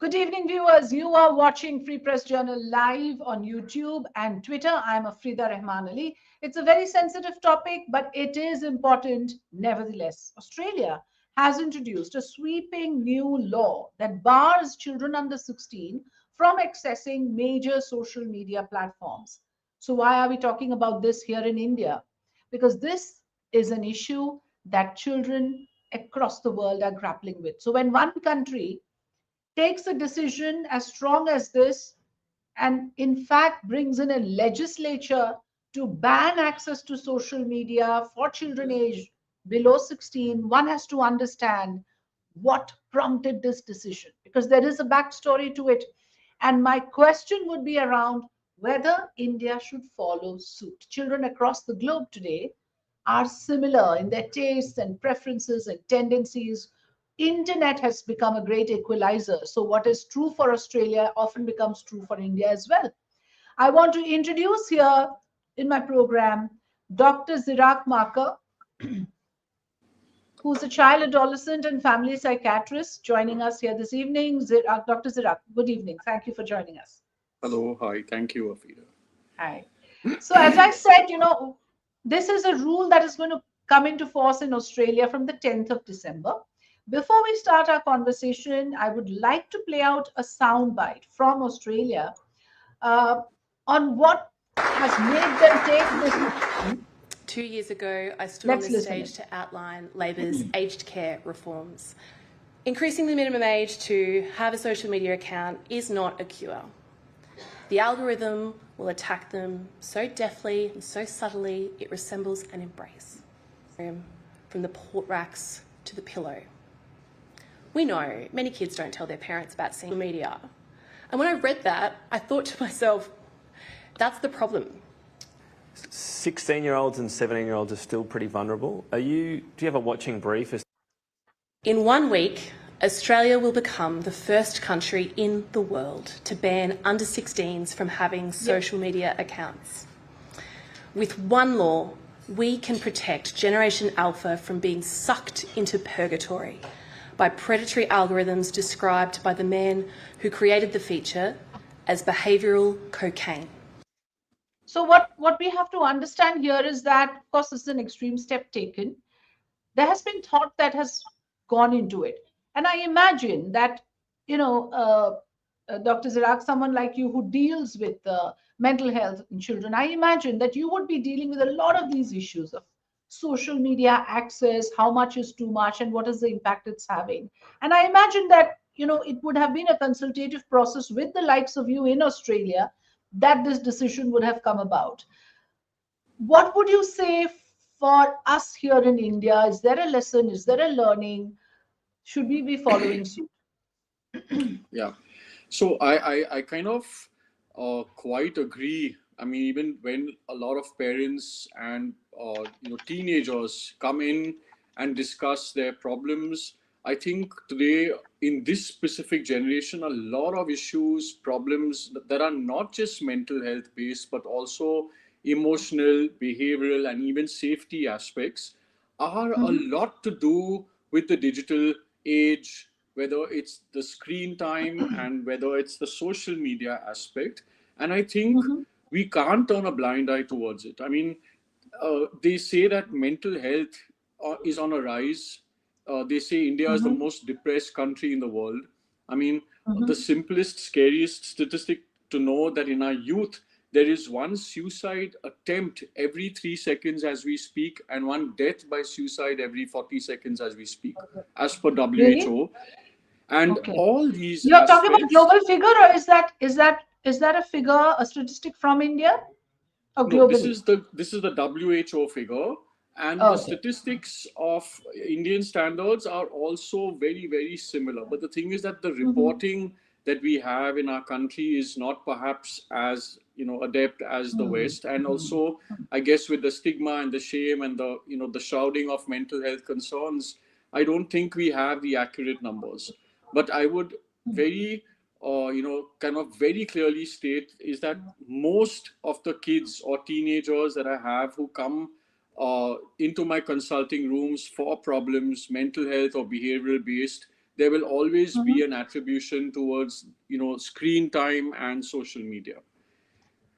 Good evening, viewers. You are watching Free Press Journal live on YouTube and Twitter. I'm Afrida Rahman Ali. It's a very sensitive topic, but it is important nevertheless. Australia has introduced a sweeping new law that bars children under 16 from accessing major social media platforms. So, why are we talking about this here in India? Because this is an issue that children across the world are grappling with. So, when one country takes a decision as strong as this and in fact brings in a legislature to ban access to social media for children aged below 16, one has to understand what prompted this decision because there is a backstory to it. And my question would be around whether India should follow suit. Children across the globe today are similar in their tastes and preferences and tendencies. Internet has become a great equalizer. So what is true for Australia often becomes true for India as well. I want to introduce here in my program Dr. Zirak Marker, who's a child, adolescent, and family psychiatrist, joining us here this evening. Dr. Zirak, good evening. Thank you for joining us. Hello, hi, thank you, Afida. Hi. So, as I said, this is a rule that is going to come into force in Australia from the 10th of December. Before we start our conversation, I would like to play out a soundbite from Australia uh, on what has made them take this decision. 2 years ago, I stood on Let's this listen. stage to outline Labor's aged care reforms. Increasing the minimum age to have a social media account is not a cure. The algorithm will attack them so deftly and so subtly it resembles an embrace. From the port racks to the pillow. We know many kids don't tell their parents about social media. And when I read that, I thought to myself, that's the problem. 16-year-olds and 17-year-olds are still pretty vulnerable. Do you have a watching brief? In 1 week, Australia will become the first country in the world to ban under 16s from having social media accounts. With one law, we can protect Generation Alpha from being sucked into purgatory by predatory algorithms described by the man who created the feature as behavioural cocaine. So what we have to understand here is that, of course, this is an extreme step taken. There has been thought that has gone into it. And I imagine that, Dr. Zirak, someone like you who deals with mental health in children, I imagine that you would be dealing with a lot of these issues of social media access, how much is too much, and what is the impact it's having. And I imagine that, it would have been a consultative process with the likes of you in Australia that this decision would have come about. What would you say for us here in India? Is there a lesson? Is there a learning? Should we be following suit? Yeah, so I kind of quite agree. I mean, even when a lot of parents and teenagers come in and discuss their problems, I think today in this specific generation, a lot of issues, problems that are not just mental health based, but also emotional, behavioral, and even safety aspects are a lot to do with the digital age, whether it's the screen time and whether it's the social media aspect. And I think we can't turn a blind eye towards it. I mean, they say that mental health is on a rise. They say India is the most depressed country in the world. I mean, the simplest, scariest statistic to know that in our youth, there is one suicide attempt every 3 seconds as we speak, and one death by suicide every 40 seconds as we speak, as per Really? WHO. And Okay. all these You're talking about aspects. global figure, or is that a figure, a statistic from India, or No, this globally? is the WHO figure, and the Okay. statistics of Indian standards are also very, very similar. But the thing is that the Mhm. reporting that we have in our country is not perhaps as adept as the Mhm. West, and Mhm. also I guess with the stigma and the shame and the shrouding of mental health concerns, I don't think we have the accurate numbers. But I would very kind of very clearly state is that most of the kids or teenagers that I have who come into my consulting rooms for problems, mental health or behavioral based, there will always be an attribution towards, screen time and social media.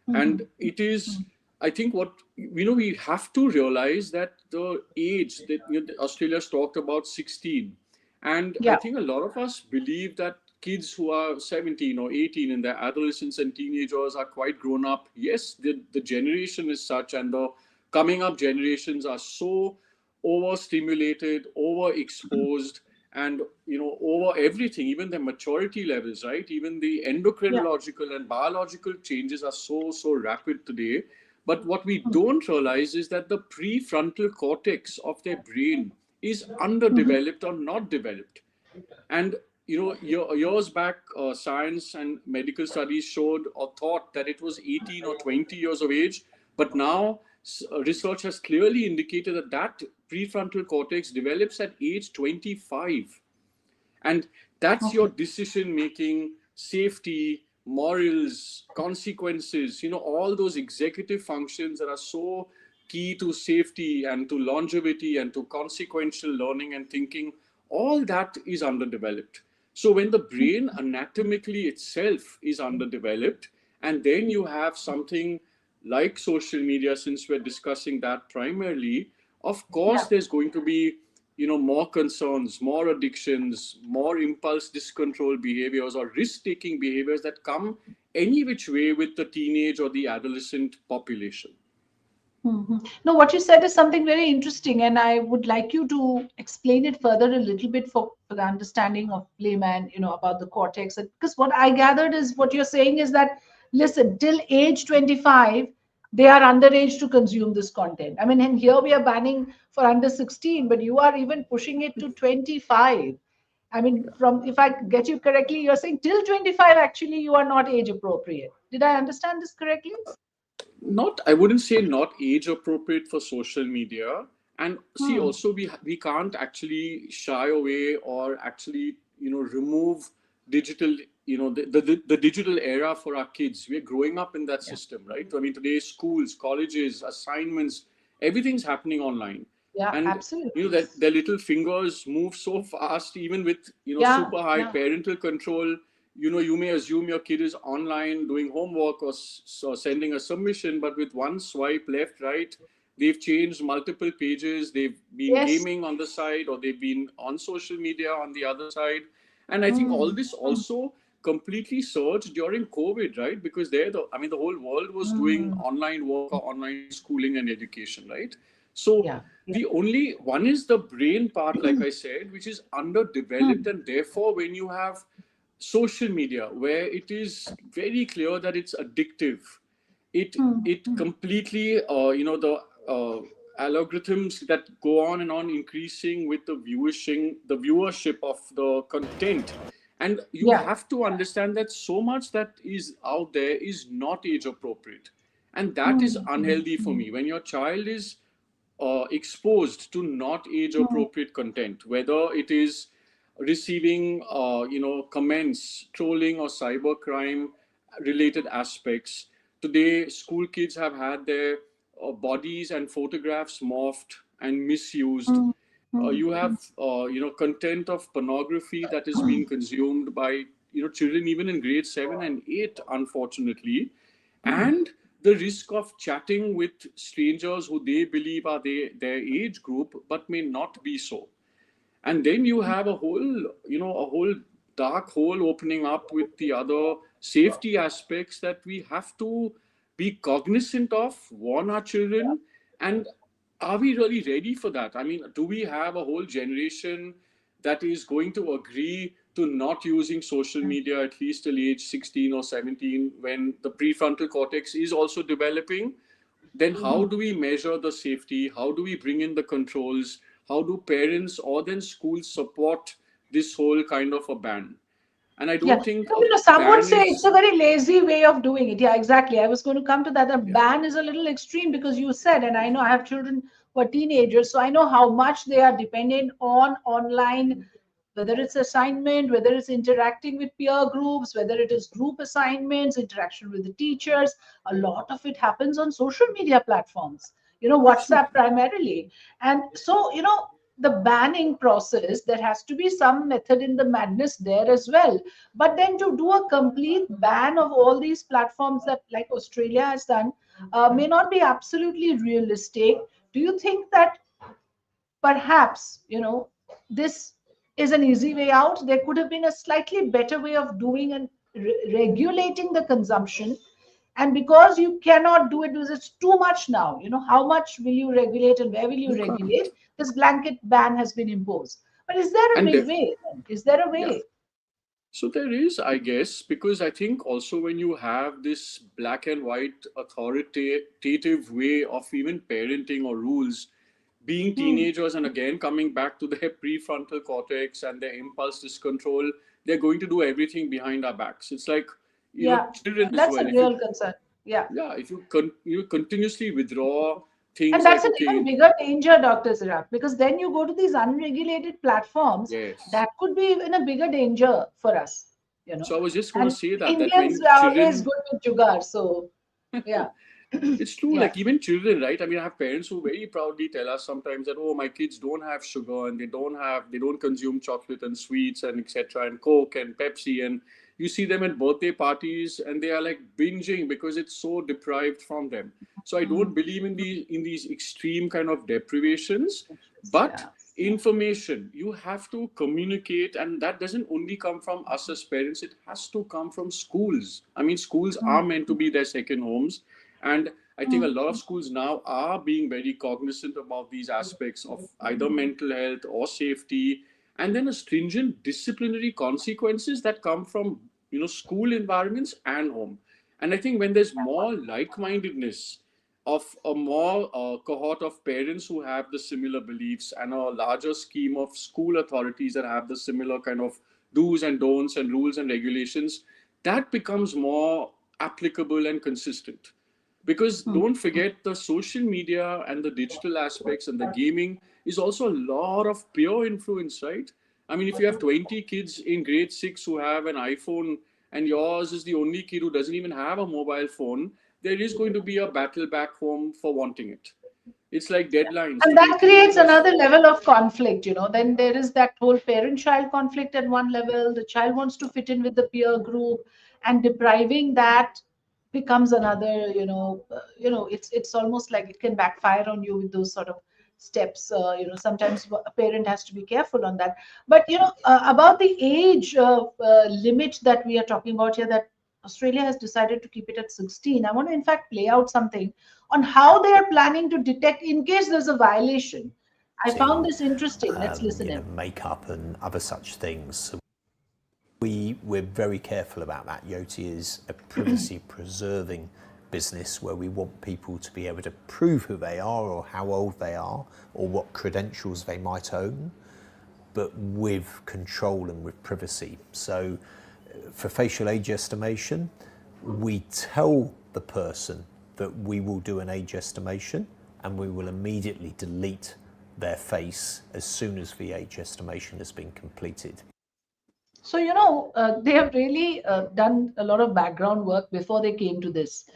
And it is, I think, what we have to realize that the age that Australia's talked about 16, and I think a lot of us believe that kids who are 17 or 18 and their adolescents and teenagers are quite grown up. Yes, the generation is such, and the coming up generations are so overstimulated, overexposed, and over everything, even the maturity levels, right? Even the endocrinological and biological changes are so rapid today. But what we don't realize is that the prefrontal cortex of their brain is underdeveloped or not developed. And years back, science and medical studies showed or thought that it was 18 or 20 years of age, but now research has clearly indicated that prefrontal cortex develops at age 25. And that's your decision making, safety, morals, consequences, all those executive functions that are so key to safety and to longevity and to consequential learning and thinking. All that is underdeveloped. So when the brain anatomically itself is underdeveloped, and then you have something like social media, since we're discussing that primarily, of course there's going to be more concerns, more addictions, more impulse discontrol behaviors or risk-taking behaviors that come any which way with the teenage or the adolescent population. No, what you said is something very interesting, and I would like you to explain it further a little bit for the understanding of layman, about the cortex. Because what I gathered is what you're saying is that, listen, till age 25, they are underage to consume this content. I mean, and here we are banning for under 16, but you are even pushing it to 25. I mean, if I get you correctly, you're saying till 25, actually, you are not age appropriate. Did I understand this correctly? I wouldn't say not age appropriate for social media. And see, also we can't actually shy away or actually, remove digital, the digital era for our kids. We're growing up in that system, right? I mean, today schools, colleges, assignments, everything's happening online. Yeah, and absolutely. that their little fingers move so fast, even with super high parental control. You may assume your kid is online doing homework or sending a submission, but with one swipe left, right, they've changed multiple pages. They've been gaming on the side, or they've been on social media on the other side. And I think all this also completely surged during COVID, right? Because the whole world was doing online work or online schooling and education, right? So the only one is the brain part, like I said, which is underdeveloped. And therefore, when you have social media, where it is very clear that it's addictive, it completely, the algorithms that go on and on increasing with the viewership of the content. And you have to understand that so much that is out there is not age appropriate. And that is unhealthy for me. When your child is exposed to not age appropriate content, whether it is receiving comments, trolling or cybercrime related aspects. Today, school kids have had their bodies and photographs morphed and misused. You have content of pornography that is being consumed by children even in grade 7 and 8, unfortunately. And the risk of chatting with strangers who they believe are their age group but may not be so. And then you have a whole dark hole opening up with the other safety aspects that we have to be cognizant of, warn our children. And are we really ready for that? I mean, do we have a whole generation that is going to agree to not using social media at least till age 16 or 17 when the prefrontal cortex is also developing? Then how do we measure the safety? How do we bring in the controls? How do parents or then schools support this whole kind of a ban? And I don't think some would say it's a very lazy way of doing it. Yeah, exactly. I was going to come to that. A ban is a little extreme because you said, and I know I have children who are teenagers, so I know how much they are dependent on online, whether it's assignment, whether it's interacting with peer groups, whether it is group assignments, interaction with the teachers. A lot of it happens on social media platforms, WhatsApp primarily. And so, the banning process, there has to be some method in the madness there as well. But then to do a complete ban of all these platforms that like Australia has done may not be absolutely realistic. Do you think that perhaps, this is an easy way out? There could have been a slightly better way of doing and regulating the consumption. And because you cannot do it because it's too much now, how much will you regulate and where will you You can't. regulate? This blanket ban has been imposed. But is there a And way? Is there a yeah. way? So there is, I guess, because I think also when you have this black and white authoritative way of even parenting or rules, being Hmm. teenagers and again coming back to their prefrontal cortex and their impulse discontrol, they're going to do everything behind our backs. It's like, Yeah, children as that's well. a If you, real concern. Yeah. yeah, if you continuously withdraw And things that's like, an even okay, bigger danger, Dr. Zirak, because then you go to these unregulated platforms, yes. that could be even a bigger danger for us, So I was just going to And say that Indians when are always children, good with jugaad, so yeah. it's true, Yeah. like even children, right? I mean, I have parents who very proudly tell us sometimes that, oh, my kids don't have sugar and they don't consume chocolate and sweets and etc. and Coke and Pepsi. And you see them at birthday parties and they are like binging because it's so deprived from them. So I don't Mm. believe in these extreme kind of deprivations, but Yeah. information you have to communicate, and that doesn't only come from us as parents, it has to come from schools. I mean, schools are Mm. meant to be their second homes, and I think a Mm. lot of schools now are being very cognizant about these aspects of either mental health or safety, and then a stringent disciplinary consequences that come from school environments and home. And I think when there's more like-mindedness of a more cohort of parents who have the similar beliefs and a larger scheme of school authorities that have the similar kind of do's and don'ts and rules and regulations, that becomes more applicable and consistent. Because Mm. don't forget, the social media and the digital aspects and the gaming is also a lot of peer influence, right? I mean, if you have 20 kids in grade 6 who have an iPhone and yours is the only kid who doesn't even have a mobile phone, there is going to be a battle back home for wanting it. It's like deadlines. And that 20 creates plus. another level of conflict, Then there is that whole parent-child conflict at one level. The child wants to fit in with the peer group, and depriving that becomes another, it's almost like it can backfire on you with those sort of steps. Sometimes a parent has to be careful on that. But about the age limit that we are talking about here, that Australia has decided to keep it at 16. I want to, in fact, play out something on how they are planning to detect in case there's a violation. I found this interesting. Let's listen in. Makeup and other such things. So we're very careful about that. Yoti is a privacy preserving business where we want people to be able to prove who they are or how old they are or what credentials they might own, but with control and with privacy. So for facial age estimation, we tell the person that we will do an age estimation and we will immediately delete their face as soon as the age estimation has been completed. So, they have really done a lot of background work before they came to this.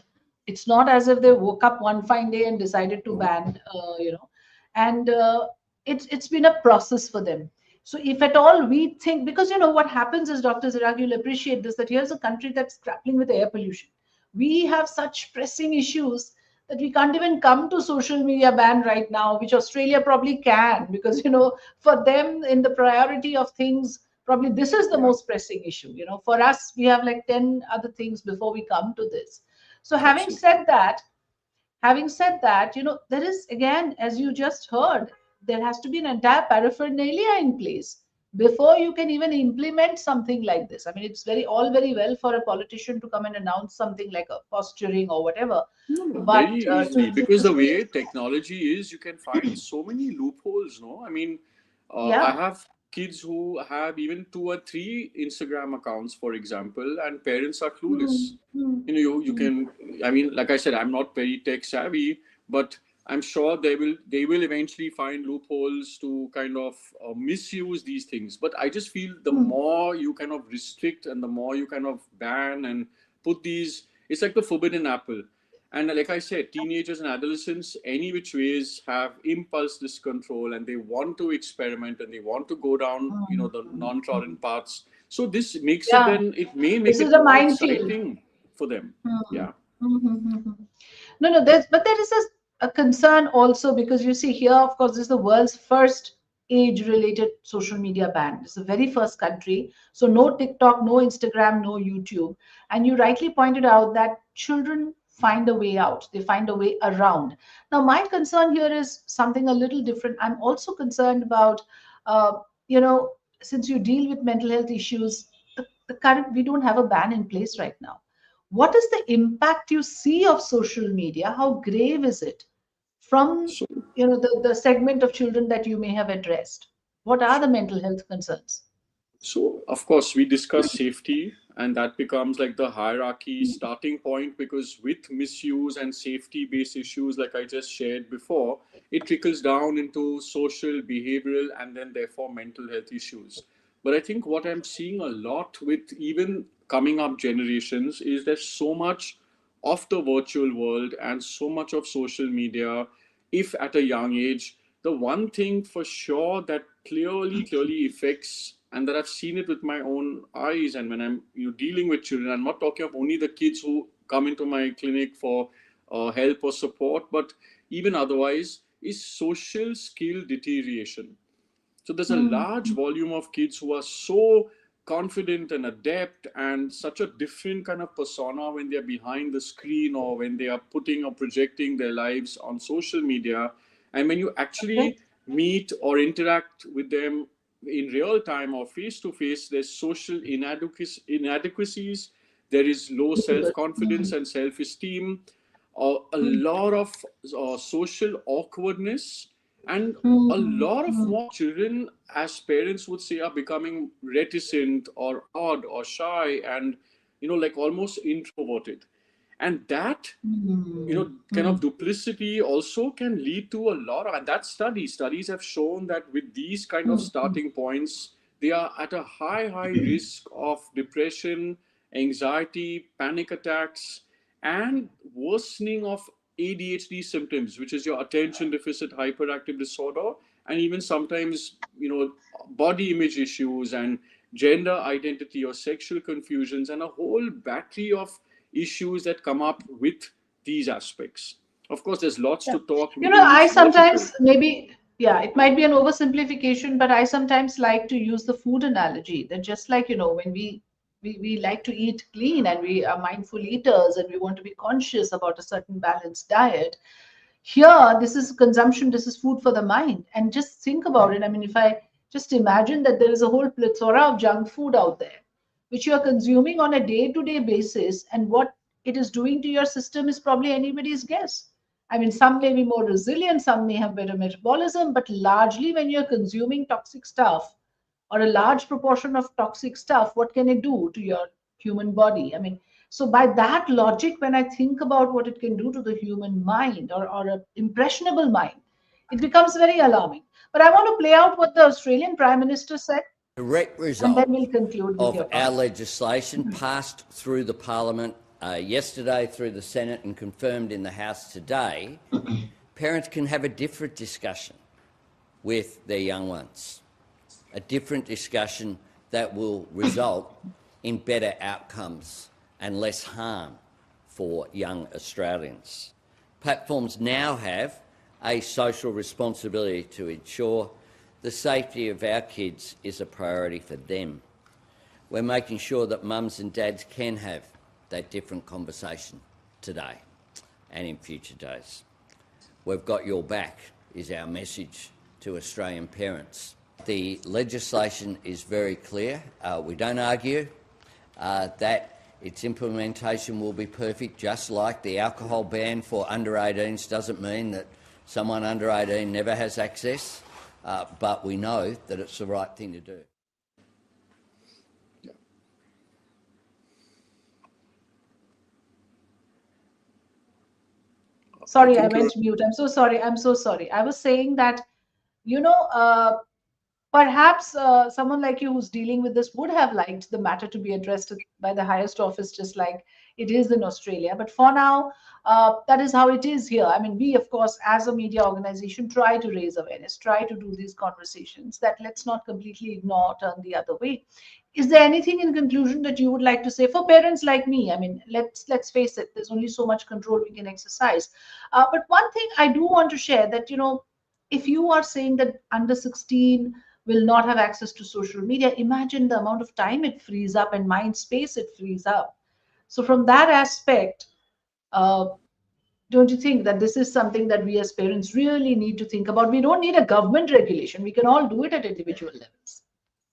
It's not as if they woke up one fine day and decided to ban, and it's been a process for them. So if at all we think, because what happens is, Dr. Zirak, you'll appreciate this, that here's a country that's grappling with air pollution. We have such pressing issues that we can't even come to social media ban right now, which Australia probably can, because for them, in the priority of things, probably this is the Yeah, most pressing issue. For us, we have like 10 other things before we come to this. So absolutely. having said that, there is, again, as you just heard, there has to be an entire paraphernalia in place before you can even implement something like this. I mean, it's all very well for a politician to come and announce something like a posturing or whatever, No, no, but very easily. Because the way technology is, you can find so many loopholes, no? I mean, I yeah. have kids who have even 2 or 3 Instagram accounts, for example, and parents are clueless. Mm, mm, You mm. can, I mean, like I said, I'm not very tech savvy, but I'm sure they will eventually find loopholes to kind of misuse these things. But I just feel the Mm. more you kind of restrict and the more you kind of ban and put these, it's like the forbidden apple. And like I said, teenagers and adolescents, any which ways, have impulse discontrol, and they want to experiment and they want to go down, the non-trodden paths. So this makes it, Yeah, then it may make this is it a more minefield. exciting for them. Yeah. No, but there is a concern also, because you see here, of course, this is the world's first age-related social media ban. It's the very first country. So no TikTok, no Instagram, no YouTube. And you rightly pointed out that children find a way out. They find a way around. Now, my concern here is something a little different. I'm also concerned about, uh, you know, since you deal with mental health issues, the current, we don't have a ban in place right now. What is the impact you see of social media? How grave is it from, So the segment of children that you may have addressed? What are the mental health concerns? So, of course, we discuss safety, and that becomes like the hierarchy starting point, because with misuse and safety based issues, like I just shared before, it trickles down into social, behavioral, and then therefore mental health issues. But I think what I'm seeing a lot with even coming up generations is there's so much of the virtual world and so much of social media, if at a young age. The one thing for sure that clearly affects, and that I've seen it with my own eyes, and when I'm dealing with children, I'm not talking of only the kids who come into my clinic for help or support, but even otherwise, is social skill deterioration. So there's a large volume of kids who are so confident and adept and such a different kind of persona when they're behind the screen or when they are putting or projecting their lives on social media. And when you Okay. actually meet or interact with them in real time or face to face, there's social inadequacies, there is low self confidence and self esteem, a lot of social awkwardness, and a lot of more children, as parents would say, are becoming reticent or odd or shy and, like almost introverted. And that, kind of duplicity also can lead to a lot of, and that studies have shown that with these kind of starting points, they are at a high risk of depression, anxiety, panic attacks, and worsening of ADHD symptoms, which is your attention deficit hyperactive disorder, and even sometimes, body image issues and gender identity or sexual confusions, and a whole battery of issues that come up with these aspects. Of course, there's lots Yeah. to talk. We can I reach more people. sometimes maybe, yeah, it might be an oversimplification, but I sometimes like to use the food analogy that just like, when we like to eat clean and we are mindful eaters and we want to be conscious about a certain balanced diet. Here, this is consumption, this is food for the mind. And just think about it. I mean, if I just imagine that there is a whole plethora of junk food out there, which you are consuming on a day-to-day basis, and what it is doing to your system is probably anybody's guess. I mean, some may be more resilient, some may have better metabolism, but largely when you're consuming toxic stuff or a large proportion of toxic stuff, what can it do to your human body? I mean, so by that logic, when I think about what it can do to the human mind or an impressionable mind, it becomes very alarming. But I want to play out what the Australian Prime Minister said, Direct and then result we'll conclude with of your our comments. legislation passed through the Parliament yesterday, through the Senate, and confirmed in the House today, parents can have a different discussion with their young ones, a different discussion that will result in better outcomes and less harm for young Australians. Platforms now have a social responsibility to ensure the safety of our kids is a priority for them. We're making sure that mums and dads can have that different conversation today and in future days. We've got your back is our message to Australian parents. The legislation is very clear. We don't argue that its implementation will be perfect, just like the alcohol ban for under 18s doesn't mean that someone under 18 never has access, but we know that it's the right thing to do. Sorry, I went mute. I'm so sorry. I'm so sorry. I was saying that, you know, Perhaps someone like you who's dealing with this would have liked the matter to be addressed by the highest office, just like it is in Australia. But for now, that is how it is here. I mean, we, of course, as a media organization, try to raise awareness, try to do these conversations that let's not completely ignore, turn the other way. Is there anything in conclusion that you would like to say for parents like me? I mean, let's face it, there's only so much control we can exercise. But one thing I do want to share that, if you are saying that under 16 will not have access to social media, imagine the amount of time it frees up and mind space it frees up. So from that aspect, don't you think that this is something that we as parents really need to think about? We don't need a government regulation. We can all do it at individual levels.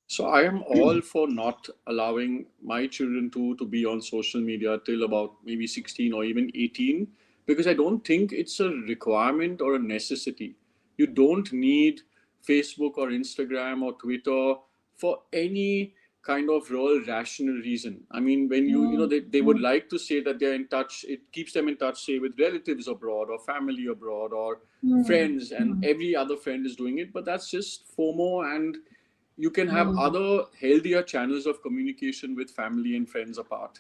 So I am all for not allowing my children to be on social media till about maybe 16 or even 18, because I don't think it's a requirement or a necessity. You don't need Facebook or Instagram or Twitter for any kind of real rational reason. I mean, when they would like to say that they're in touch, it keeps them in touch, say, with relatives abroad or family abroad or friends, and every other friend is doing it. But that's just FOMO, and you can have other healthier channels of communication with family and friends apart.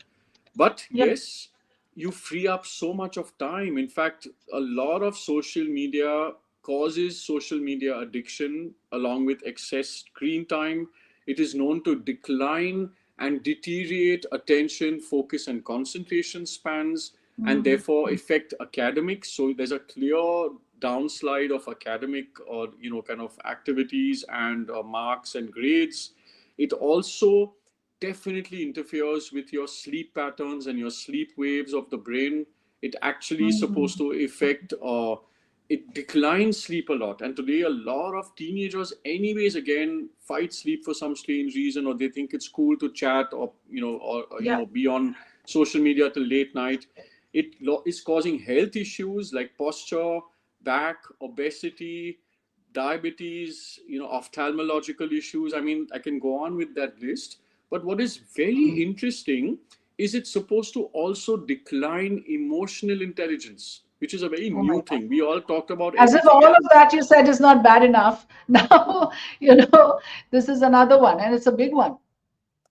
But yes, you free up so much of time. In fact, a lot of social media causes social media addiction along with excess screen time. It is known to decline and deteriorate attention, focus, and concentration spans, and therefore affect academics. So there's a clear downslide of academic or kind of activities and marks and grades. It also definitely interferes with your sleep patterns and your sleep waves of the brain. It actually is supposed to affect it declines sleep a lot. And today a lot of teenagers anyways again fight sleep for some strange reason, or they think it's cool to chat or be on social media till late night. It is causing health issues like posture, back, obesity, diabetes, ophthalmological issues. I mean, I can go on with that list. But what is very interesting is it's supposed to also decline emotional intelligence, which is a very new thing. We all talked about as if all of that you said is not bad enough. Now, this is another one, and it's a big one.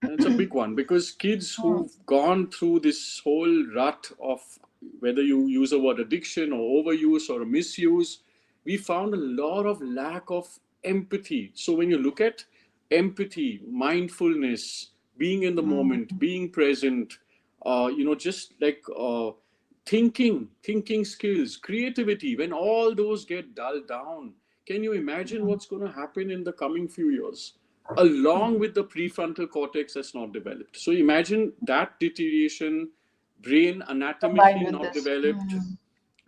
And it's a big one because kids who've gone through this whole rut of whether you use the word addiction or overuse or misuse, we found a lot of lack of empathy. So when you look at empathy, mindfulness, being in the moment, being present, just like thinking skills, creativity, when all those get dulled down, can you imagine what's going to happen in the coming few years? Along with the prefrontal cortex that's not developed. So imagine that deterioration, brain anatomically not developed,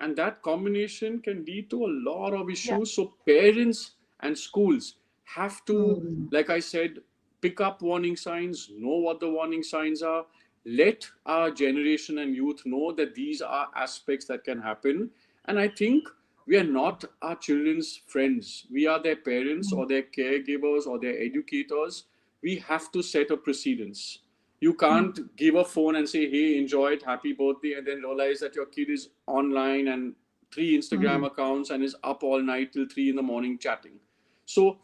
and that combination can lead to a lot of issues. So parents and schools have to, like I said, pick up warning signs, know what the warning signs are, let our generation and youth know that these are aspects that can happen. And I think we are not our children's friends. We are their parents or their caregivers or their educators. We have to set a precedence. You can't give a phone and say, hey, enjoy it, happy birthday, and then realize that your kid is online and 3 Instagram accounts and is up all night till 3 in the morning chatting. So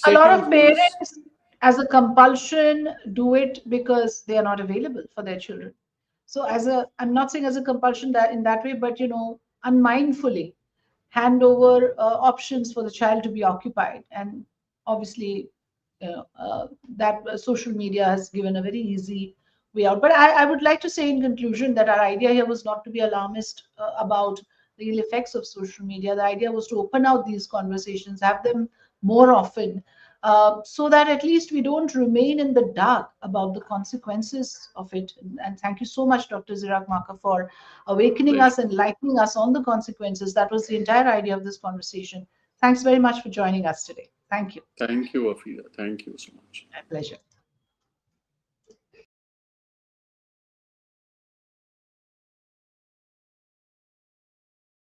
a lot of parents, as a compulsion, do it because they are not available for their children. So I'm not saying as a compulsion that in that way, but unmindfully hand over options for the child to be occupied. And obviously, that social media has given a very easy way out. But I would like to say in conclusion that our idea here was not to be alarmist about the ill effects of social media. The idea was to open out these conversations, have them more often, so that at least we don't remain in the dark about the consequences of it. And thank you so much, Dr. Zirak Marker, for awakening us and enlightening us on the consequences. That was the entire idea of this conversation. Thanks very much for joining us today. Thank you. Thank you, Afrida. Thank you so much. My pleasure.